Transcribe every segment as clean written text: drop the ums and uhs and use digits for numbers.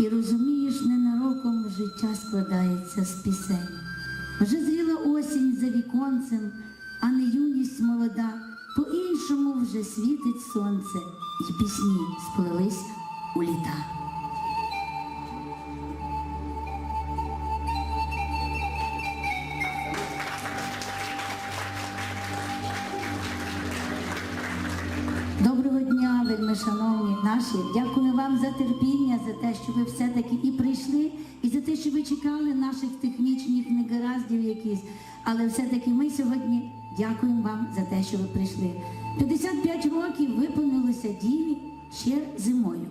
І розумієш, ненароком життя складається з пісень. Вже зріла осінь за віконцем, а не юність молода. По-іншому вже світить сонце, і пісні сплелись у літа. Доброго дня, вельми шановні наші. Дякую вам за терпіння, за те, що ви все-таки і прийшли, і за те, що ви чекали наших технічних негараздів якісь. Але все-таки ми сьогодні дякуємо вам за те, що ви прийшли. 55 років виповнилося Діві ще зимою.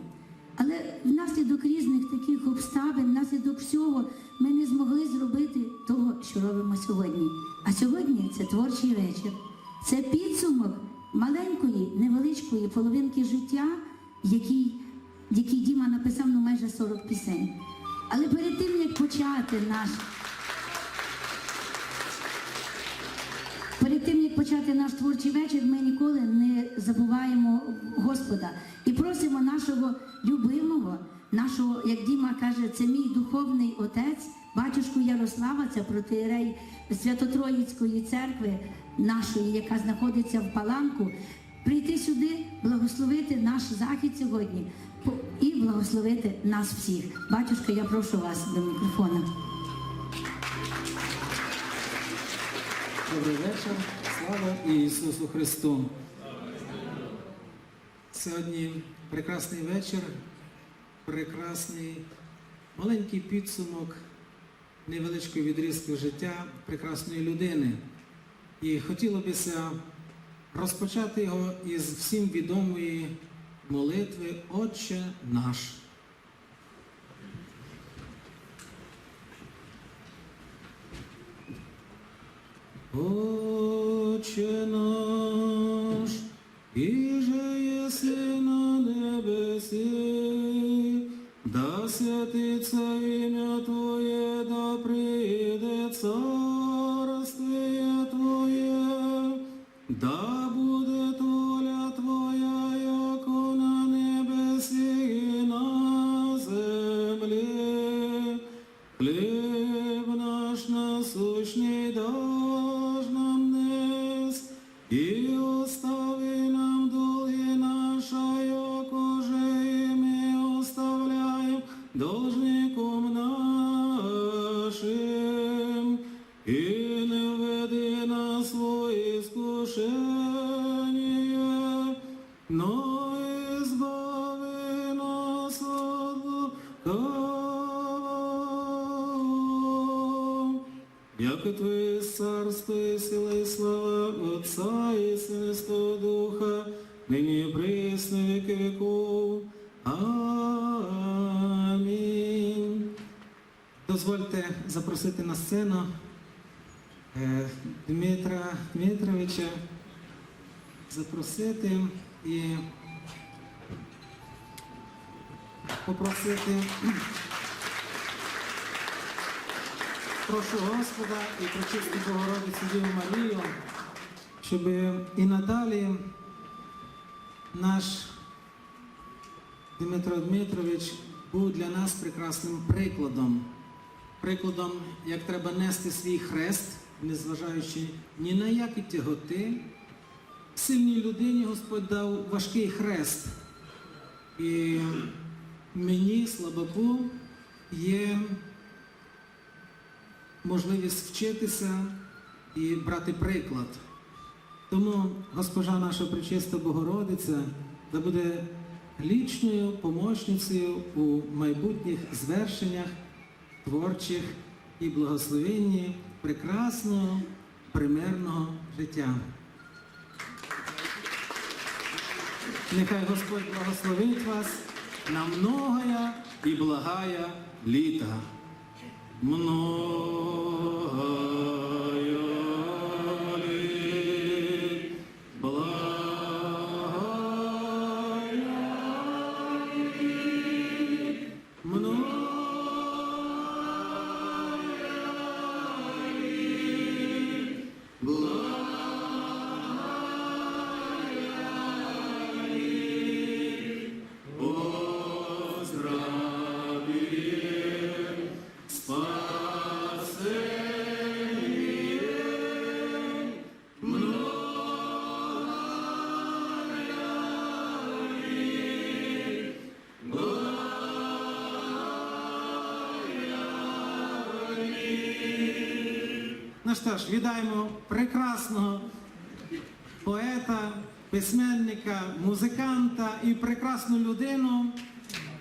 Але внаслідок різних таких обставин, внаслідок всього, ми не змогли зробити того, що робимо сьогодні. А сьогодні це творчий вечір. Це підсумок маленької, невеличкої половинки життя, який Діма написав майже 40 пісень. Але перед тим, як почати наш творчий вечір, ми ніколи не забуваємо Господа. І просимо нашого любимого, нашого, як Діма каже, це мій духовний отець, батюшку Ярослава, це протоієрей Свято-Троїцької церкви нашої, яка знаходиться в Паланку, прийти сюди, благословити наш захід сьогодні і благословити нас всіх. Батюшка, я прошу вас до мікрофона. Добрий вечір. Слава Ісусу Христу. Сьогодні прекрасний вечір, прекрасний маленький підсумок невеличкої відрізки життя прекрасної людини. І хотілося б розпочати його із всім відомої молитви «Отче наш». Отче наш, іже єси на небесі, да святиться ім'я Твоє, да прийде царствіє Твоє, да буде воля Твоя, яко на небесі і на землі. Хліб наш насущний даж нам днес, і остави нам долги наша, яко же і ми оставляємо должником нашим, і не введи нас во іскушення, но избави нас от лукавого. Яко Твоє царство і сила і слава Отця і Сина і Святого Духа, нині і присно віки віков. Амінь. Дозвольте запросити на сцену Дмитра Дмитровича, запросити і попросити. Прошу Господа і пречисту Богородицю Діву Марію, щоб і надалі наш Дмитро Дмитрович був для нас прекрасним прикладом, як треба нести свій хрест, незважаючи ні на які тяготи. Сильній людині Господь дав важкий хрест. І мені, слабаку, є можливість вчитися і брати приклад. Тому Госпожа наша Пречиста Богородиця да буде лічною помощницею у майбутніх звершеннях творчих і благословенні прекрасного, примирного життя. Нехай Господь благословить вас на многое і благая літа. Многое літ, благая літ, многое літ, благая літ, поздраві. Ну що ж, вітаємо прекрасного поета, письменника, музиканта і прекрасну людину.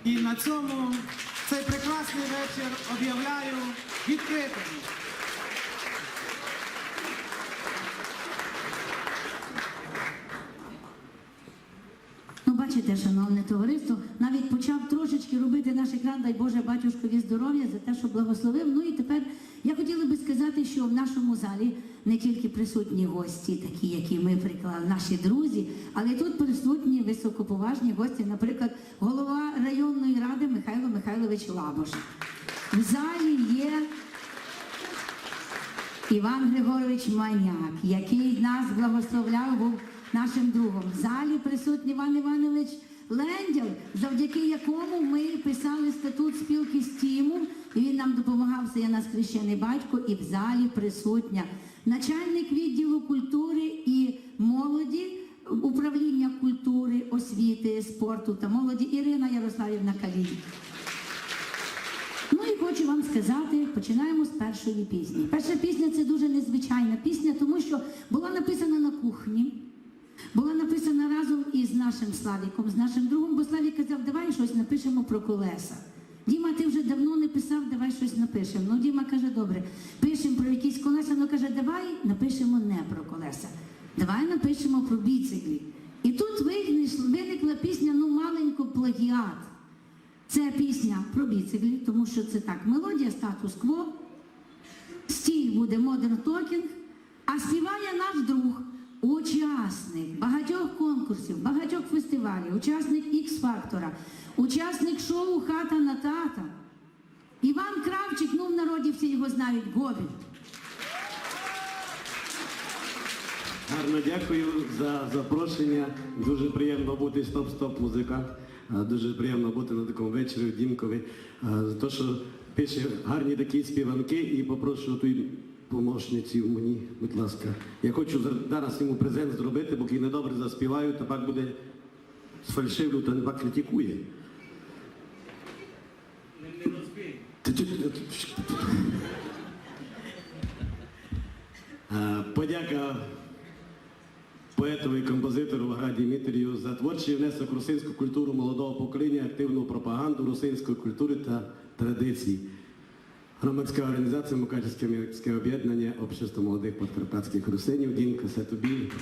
І на цьому цей прекрасний вечір об'являю відкритим. Ну, бачите, шановне товариство, навіть почав трошечки робити наш екран, дай Боже батюшкові здоров'я за те, що благословив. Ну і тепер я хотіла би сказати, що в нашому залі не тільки присутні гості, такі, які ми приклали, наші друзі, але тут присутні високоповажні гості, наприклад, голова районної ради Михайло Михайлович Лабош. В залі є Іван Григорович Маняк, який нас благословляв, був нашим другом. В залі присутній Іван Іванович Лендял, завдяки якому ми писали статут спілки «Стімул», і він нам допомагав, це є наш хрещений батько, і в залі присутня начальник відділу культури і молоді, управління культури, освіти, спорту та молоді Ірина Ярославівна Калій. Ну і хочу вам сказати, починаємо з першої пісні. Перша пісня – це дуже незвичайна пісня, тому що була написана на кухні, була написана разом із нашим Славіком, з нашим другом, бо Славік казав, давай щось напишемо про колеса. Діма, ти вже давно не писав, давай щось напишемо. Ну, Діма каже, добре, пишемо про якісь колеса, ну каже, давай напишемо не про колеса, давай напишемо про біциклі. І тут виникла пісня, ну, маленько плагіат. Це пісня про біциклі, тому що це так, мелодія статус-кво, стиль буде Modern Talking, а співає наш друг, учасник багатьох конкурсів, багатьох фестивалів, учасник X-Фактора, учасник шоу «Хата на тата». Іван Кравчик, ну в народі всі його знають, Гобіль. Гарно дякую за запрошення. Дуже приємно бути стоп-стоп музика. Дуже приємно бути на такому вечорі в Дімкові. За те, що пише гарні такі співанки, і попрошу ту помощницю мені, будь ласка. Я хочу зараз йому презент зробити, бо я недобре заспіваю, то так буде сфальшивлю, то не так критикує. Не розбій. Подяка поетові і композитору Ваграді Дмитрію за творчий внесок в русинську культуру молодого покоління, активну пропаганду русинської культури та традицій. Громадська організація Мукачівське об'єднання Общество молодих подкарпатських русинів. Дімка, це тобі.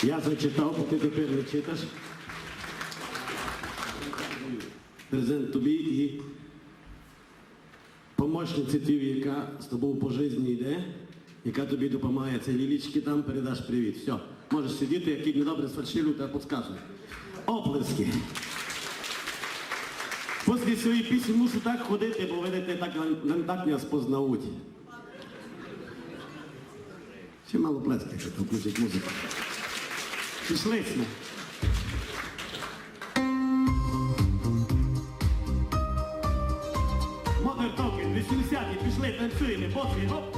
Я зачитав, бо ти тепер не читаш. Презент тобі і помощниці тобі, яка з тобою по житті йде, яка тобі допомагає. Це Лілічки, там передаш привіт. Все, можеш сидіти, який недобре сфальшивлю, та підказує. Оплески. Після своєї пісні мушу так ходити, бо видите, так мене спознають. Ще мало плески, якщо там включить музику. Пішли сме. Modern Talking, 80-ті, пішли, танцюємо, боси, оп!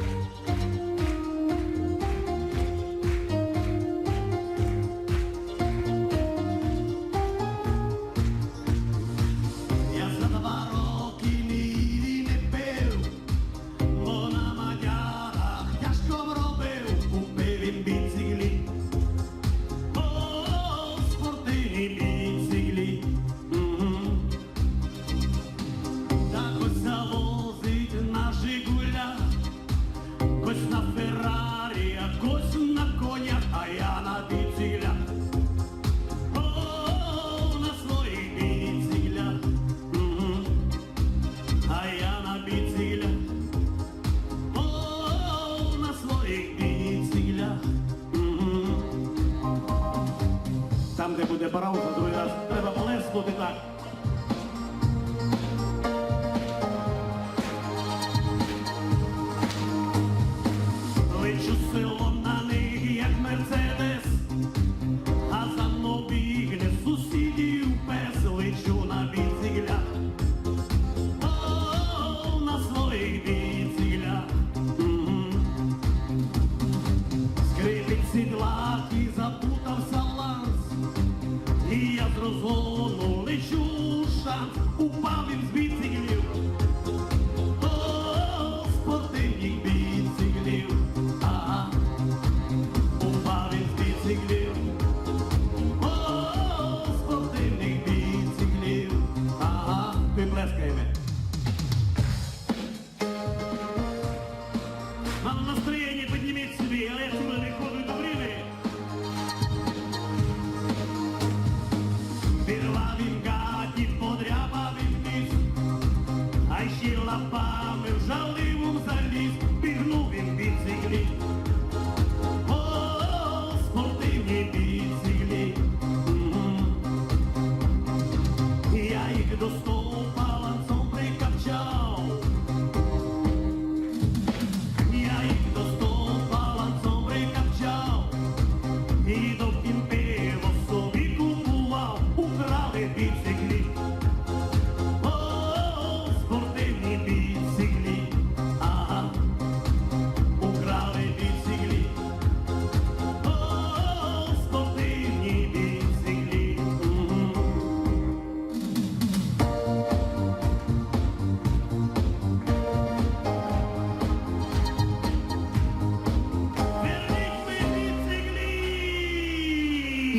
Там, де буде пауза, другий раз треба плеснути так. Лечу село на них, як Мерседес, а за мною бігне сусідів пес. Лечу на біциклях, о, на своїх біциклях. Скрипить сідла і запутався ланц. І я з розгону лечу шанс, упав він з біциклів, о, спортивних біциклів.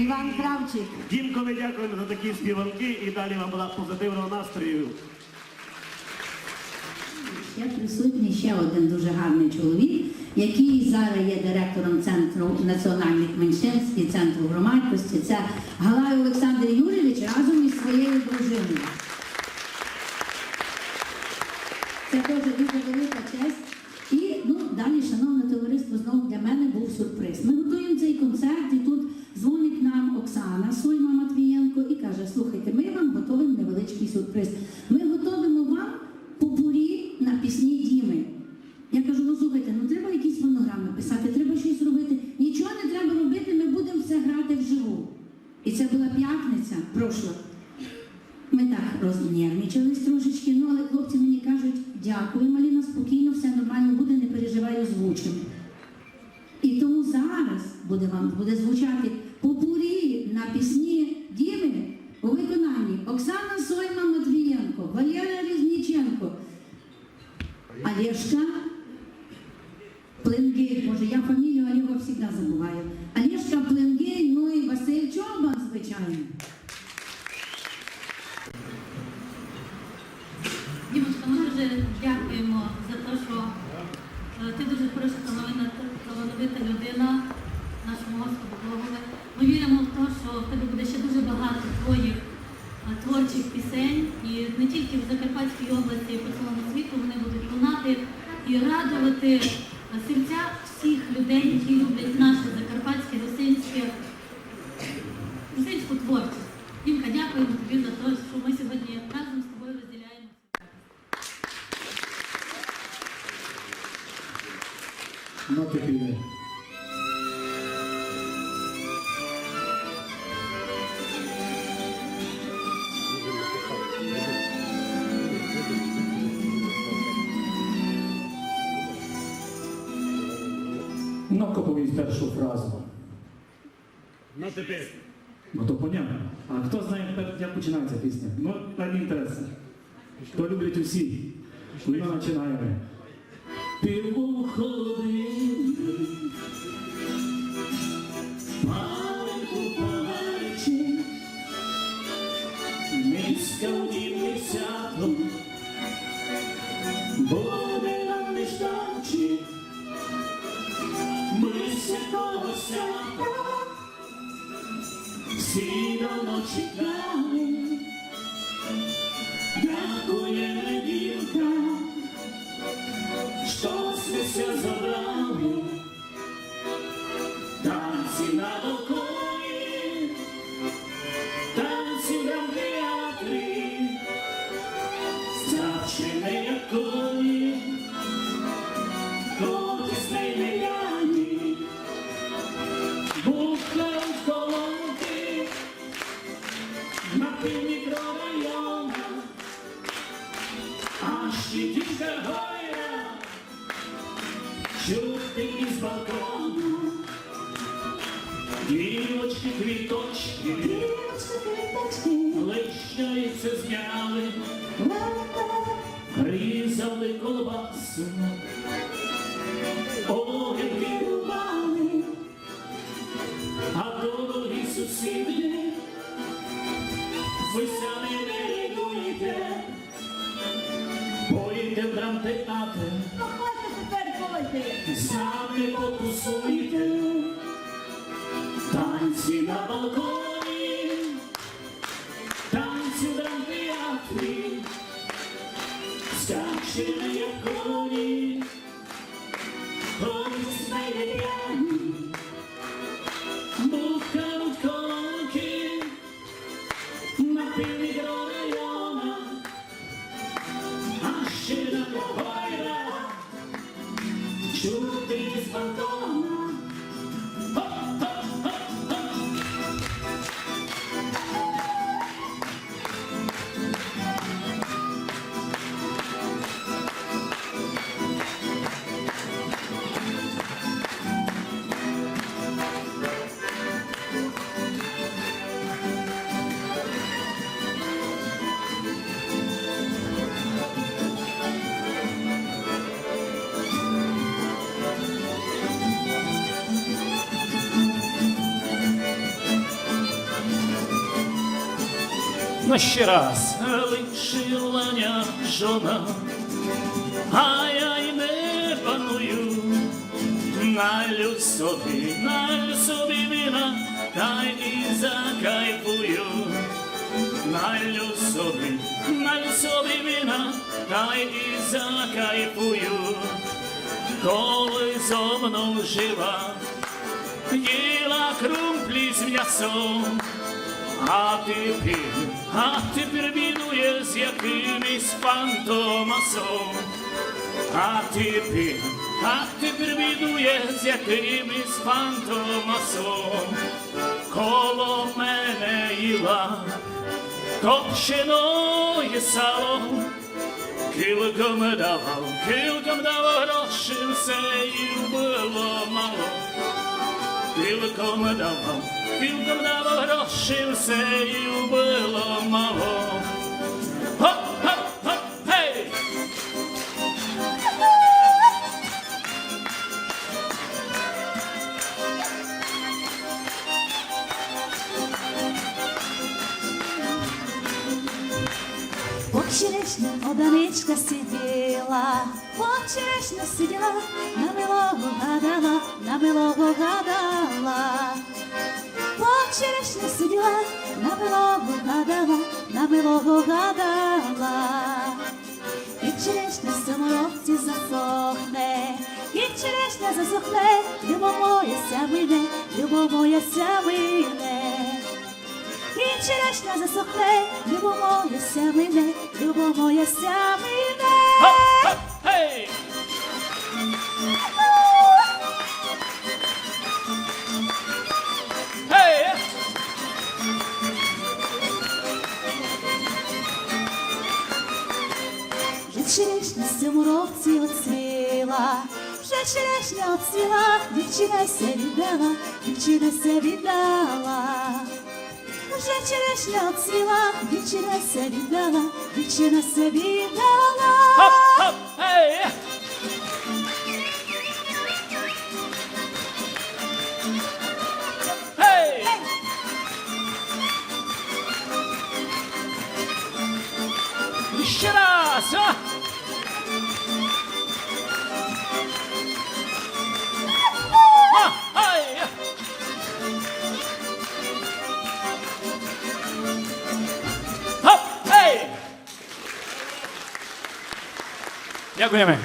Іван Кравчик. Дімкові дякуємо за такі співанки і далі вам була позитивного настрою. Ще присутній ще один дуже гарний чоловік, який зараз є директором Центру національних меншинств і Центру громадськості. Це Галай Олександр Юрійович разом із своєю дружиною. Це теж дуже велика честь. І далі, шановне товариство, знову для мене був сюрприз. Ми готуємо цей концерт, і тут дзвонить нам Оксана Сойма Матвієнко і каже: слухайте, ми вам готуємо невеличкий сюрприз. Ми готуємо вам попурі на пісні Діми. Я кажу: слухайте, треба якісь фонограми писати, треба щось робити. Нічого не треба робити, ми будемо все грати вживу. І це була п'ятниця прошла. Ми так рознервничались трошечки, але хлопці мені кажуть: дякую, Маліна, спокійно, все нормально буде, не переживай, озвучимо. І тому зараз буде звучати попурі на пісні Діми у виконанні Оксана Сойма Матвієнко, Валерія Різніченко, Олешка Пленгей, боже, я фамілію Олега завжди забуваю. Олешка Пленгей, і Василь Чобан, звичайно. Дімочка, ми дуже дякуємо за те, що ти дуже хороша талановита людина, нашому Господу Богові. Ми віримо в те, що в тебе буде ще дуже багато твоїх творчих пісень, і не тільки в Закарпатській області, і по цілому світу вони будуть лунати і радувати серця всіх людей, які люблять наше закарпатське, русинську творчість. Дімка, дякуємо тобі за те, що ми сьогодні разом з тобою розділяємо. Ноти піде. Ну-ка повість першу фразу. Ну тепер. Ну то понятно. А хто знає, як починається пісня? Ну, так інтересно. То люблять усі. Ми починаємо. Пиво холодильник, маленьку паличі, міська у дім сяду, буде нам нежданчик, ми святого свята, всі давно чекали, дякує неділка, щось ми все забрали, танці на балконі, танці в амфітеатрі, страчені як коні, котисний неяні, бухають колонки на пів мікрорайона, а щитівка гойра, чути із балкону, дівочки, квіточки, лищаються зняли, різали колбасу, огірки рубали, а дорогі сусіди, ви самі не рідуєте, поїдьте в драмтеатр, самі потусуйте, танці на балконі, танці в драмтеатрі, скачені як коні, коні п'яні, бухають колонки на пів мікрорайона, а ще на гойра, чути з балкона. Хоп-хоп-хоп-хоп. Ну ще раз. Лишила ня жона, а я й не паную. Налю собі вина, та й закайфую. Налю собі вина, та й закайфую. Коли зо мною жила, їла крумплі з м'ясом, а тепер бідує з якимось фантомасом. А тепер бідує з якимось фантомасом. Коло мене їла копченое сало, кілком давав грошей, все їм було мало. Кілком давав грошей, все їм було мало. Хоп-хоп-хоп, гей! Под черешню оданичка сиділа, под черешню сиділа, на милого гадала. Под черешню сиділа, на милого гадала. І черешня в саморобці засохне, і черешня засохне, любов моя ся мине. І черешня засохне, любов моя ся мине. Хоп-хоп, гей! Гей! Вже черешня в саморобці оцвіла, вже черешня оцвіла, дівчина се віддала. Вже черешня оцвіла, дівчина се віддала. Хоп-хоп, гей! Гей! Ще раз! А! А, ай! Хоп, гей! Дякуємо.